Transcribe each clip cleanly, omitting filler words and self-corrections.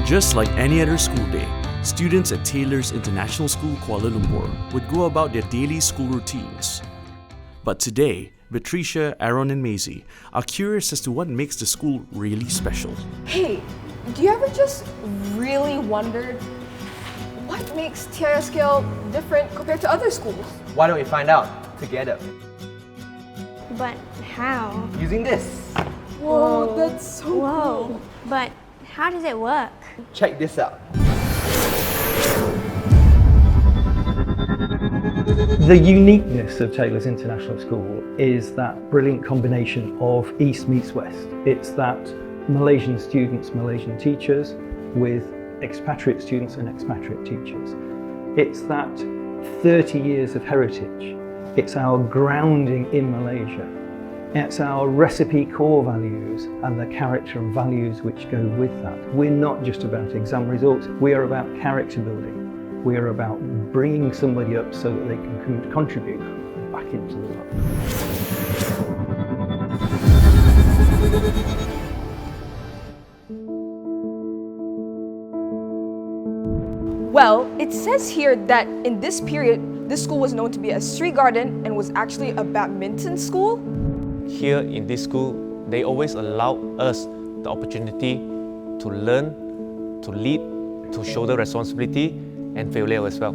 Just like any other school day, students at TIS International School Kuala Lumpur would go about their daily school routines. But today, Patricia, Aaron and Maisie are curious as to what makes the school really special. Hey, do you ever just really wondered what makes TISKL different compared to other schools? Why don't we find out together? But how? Using this. Whoa, that's so cool. But how does it work? Check this out. The uniqueness of TIS International School is that brilliant combination of East meets West. It's that Malaysian students, Malaysian teachers with expatriate students and expatriate teachers. It's that 30 years of heritage. It's our grounding in Malaysia. It's our recipe core values and the character and values which go with that. We're not just about exam results, we are about character building. We are about bringing somebody up so that they can contribute back into the world. Well, it says here that in this period, this school was known to be a Sri Garden and was actually a badminton school. Here in this school, they always allow us the opportunity to learn, to lead, to shoulder responsibility and failure as well.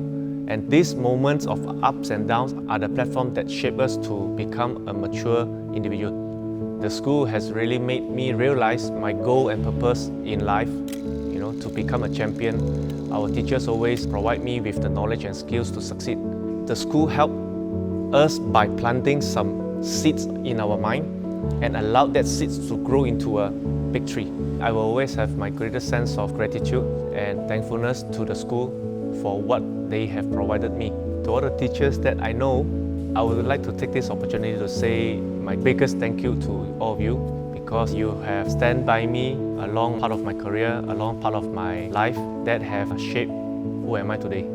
And these moments of ups and downs are the platform that shape us to become a mature individual. The school has really made me realize my goal and purpose in life, to become a champion. Our teachers always provide me with the knowledge and skills to succeed. The school helped us by planting some seeds in our mind and allowed that seeds to grow into a big tree. I will always have my greatest sense of gratitude and thankfulness to the school for what they have provided me. To all the teachers that I know, I would like to take this opportunity to say my biggest thank you to all of you because you have stand by me along part of my career, along part of my life that have shaped who am I today.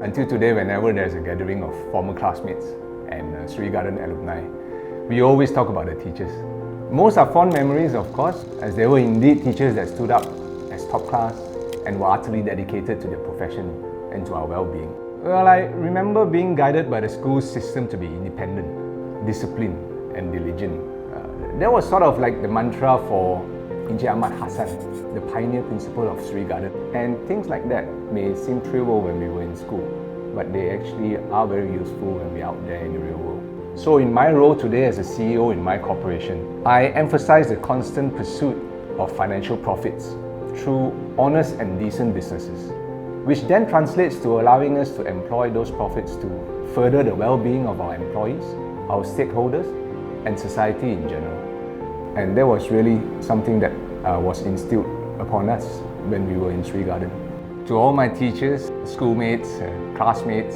Until today, whenever there's a gathering of former classmates and Sri Garden alumni, we always talk about the teachers. Most are fond memories, of course, as they were indeed teachers that stood up as top class and were utterly dedicated to their profession and to our well-being. Well, I remember being guided by the school's system to be independent, disciplined and diligent. That was sort of like the mantra for Encik Ahmad Hassan, the pioneer principal of Sri Garden. And things like that may seem trivial when we were in school, but they actually are very useful when we're out there in the real world. So in my role today as a CEO in my corporation, I emphasize the constant pursuit of financial profits through honest and decent businesses, which then translates to allowing us to employ those profits to further the well-being of our employees, our stakeholders, and society in general. And that was really something that was instilled upon us when we were in Sri Garden. To all my teachers, schoolmates, classmates,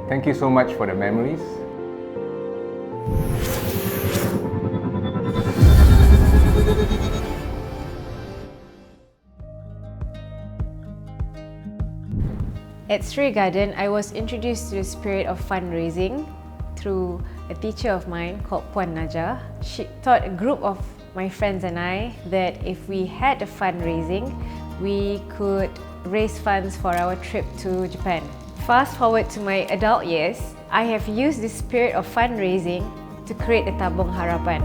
thank you so much for the memories. At Sri Garden, I was introduced to the spirit of fundraising through a teacher of mine called Puan Najah. She taught a group of my friends and I that if we had a fundraising, we could raise funds for our trip to Japan. Fast forward to my adult years, I have used this spirit of fundraising to create the Tabung Harapan.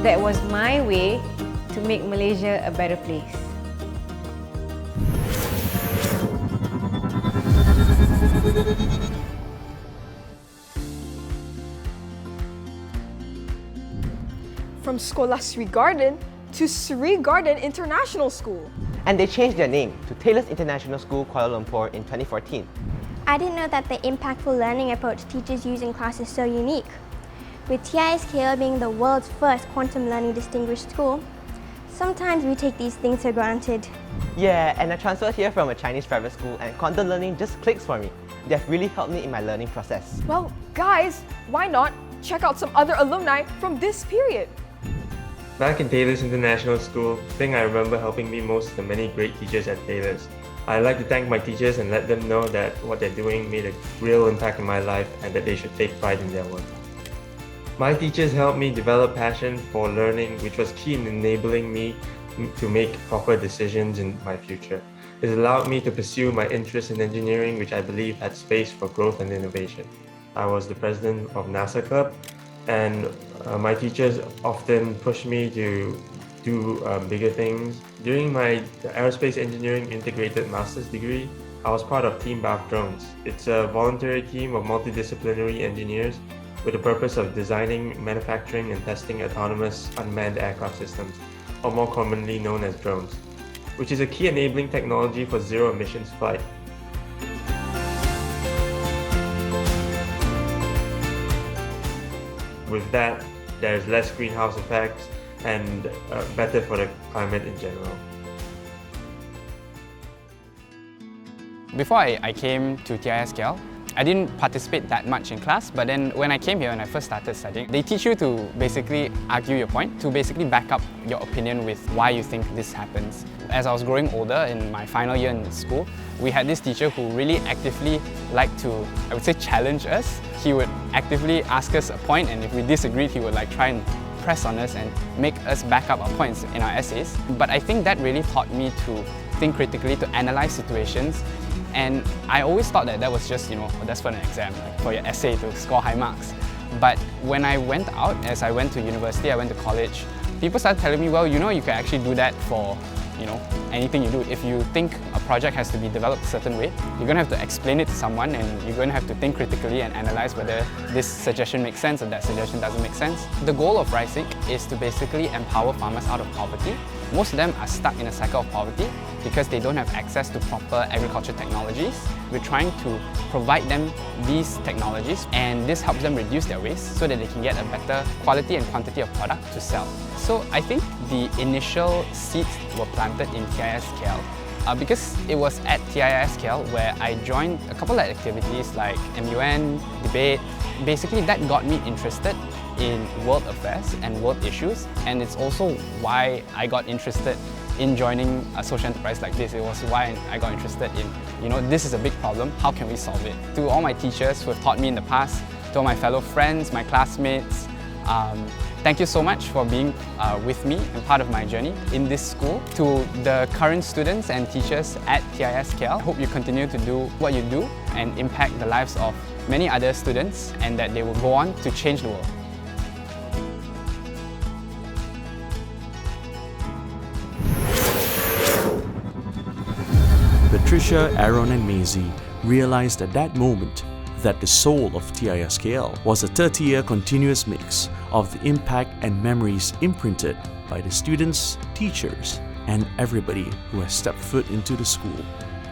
That was my way to make Malaysia a better place. From Sekolah Sri Garden to Sri Garden International School. And they changed their name to TIS International School Kuala Lumpur in 2014. I didn't know that the impactful learning approach teachers use in class is so unique. With TISKL being the world's first quantum learning distinguished school, sometimes we take these things for granted. Yeah, and I transferred here from a Chinese private school and quantum learning just clicks for me. They've really helped me in my learning process. Well, guys, why not check out some other alumni from this period? Back in TIS International School, the thing I remember helping me most is the many great teachers at TIS. I'd like to thank my teachers and let them know that what they're doing made a real impact in my life and that they should take pride in their work. My teachers helped me develop passion for learning, which was key in enabling me to make proper decisions in my future. It allowed me to pursue my interest in engineering, which I believe had space for growth and innovation. I was the president of NASA Club, and my teachers often pushed me to do bigger things. During my aerospace engineering integrated master's degree, I was part of Team BAF Drones. It's a voluntary team of multidisciplinary engineers with the purpose of designing, manufacturing, and testing autonomous unmanned aircraft systems, or more commonly known as drones, which is a key enabling technology for zero emissions flight. With that, there's less greenhouse effects and better for the climate in general. Before I came to TISKL, I didn't participate that much in class, but then when I came here and I first started studying, they teach you to basically argue your point, to basically back up your opinion with why you think this happens. As I was growing older in my final year in school, we had this teacher who really actively liked to, I would say, challenge us. He would actively ask us a point, and if we disagreed, he would try and press on us and make us back up our points in our essays. But I think that really taught me to think critically, to analyze situations. And I always thought that was just, that's for an exam, for your essay to score high marks. But when I went out, as I went to university, I went to college, people started telling me, well, you can actually do that for, anything you do. If you think a project has to be developed a certain way, you're going to have to explain it to someone, and you're going to have to think critically and analyze whether this suggestion makes sense or that suggestion doesn't make sense. The goal of RISIC is to basically empower farmers out of poverty. Most of them are stuck in a cycle of poverty because they don't have access to proper agriculture technologies. We're trying to provide them these technologies, and this helps them reduce their waste so that they can get a better quality and quantity of product to sell. So I think the initial seeds were planted in TISKL because it was at TISKL where I joined a couple of activities like MUN, debate. Basically that got me interested in world affairs and world issues, and it's also why I got interested in joining a social enterprise like this. It was why I got interested in, this is a big problem, how can we solve it? To all my teachers who have taught me in the past, to all my fellow friends, my classmates, thank you so much for being with me and part of my journey in this school. To the current students and teachers at TISKL, I hope you continue to do what you do and impact the lives of many other students, and that they will go on to change the world. Patricia, Aaron and Maisie realized at that moment that the soul of TISKL was a 30-year continuous mix of the impact and memories imprinted by the students, teachers, and everybody who has stepped foot into the school.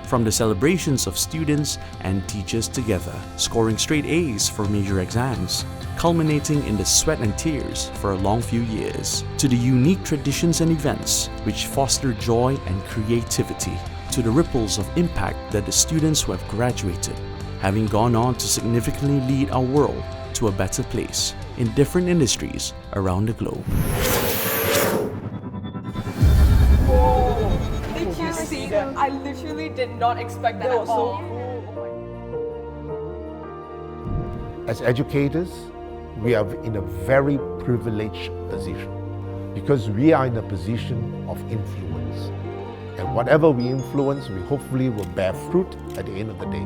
From the celebrations of students and teachers together, scoring straight A's for major exams, culminating in the sweat and tears for a long few years, to the unique traditions and events which foster joy and creativity, to the ripples of impact that the students who have graduated, having gone on to significantly lead our world to a better place in different industries around the globe. Did you see that? I literally did not expect that at all. As educators, we are in a very privileged position because we are in a position of influence. And whatever we influence, we hopefully will bear fruit at the end of the day.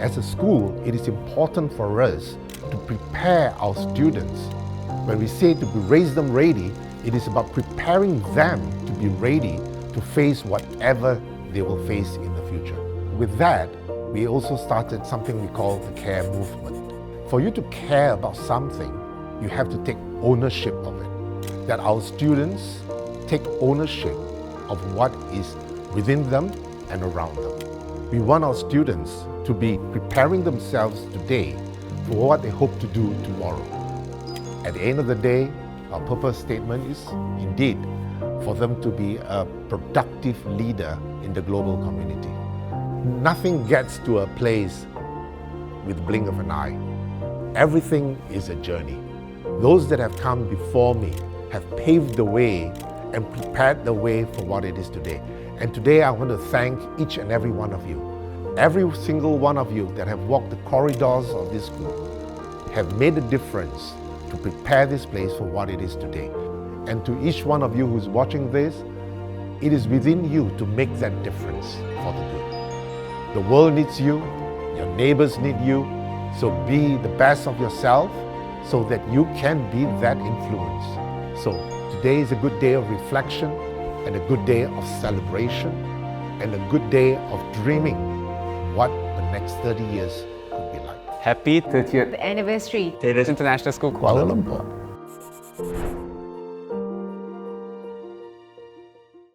As a school, it is important for us to prepare our students. When we say to raise them ready, it is about preparing them to be ready to face whatever they will face in the future. With that, we also started something we call the CARE movement. For you to care about something, you have to take ownership of it. That our students take ownership of what is within them and around them. We want our students to be preparing themselves today for what they hope to do tomorrow. At the end of the day, our purpose statement is indeed for them to be a productive leader in the global community. Nothing gets to a place with the blink of an eye. Everything is a journey. Those that have come before me have paved the way and prepared the way for what it is today. And today I want to thank each and every one of you. Every single one of you that have walked the corridors of this school have made a difference to prepare this place for what it is today. And to each one of you who's watching this, it is within you to make that difference for the good. The world needs you, your neighbors need you, so be the best of yourself so that you can be that influence. So today is a good day of reflection and a good day of celebration and a good day of dreaming what the next 30 years could be like. Happy 30th The anniversary. TIS International School Kuala Lumpur.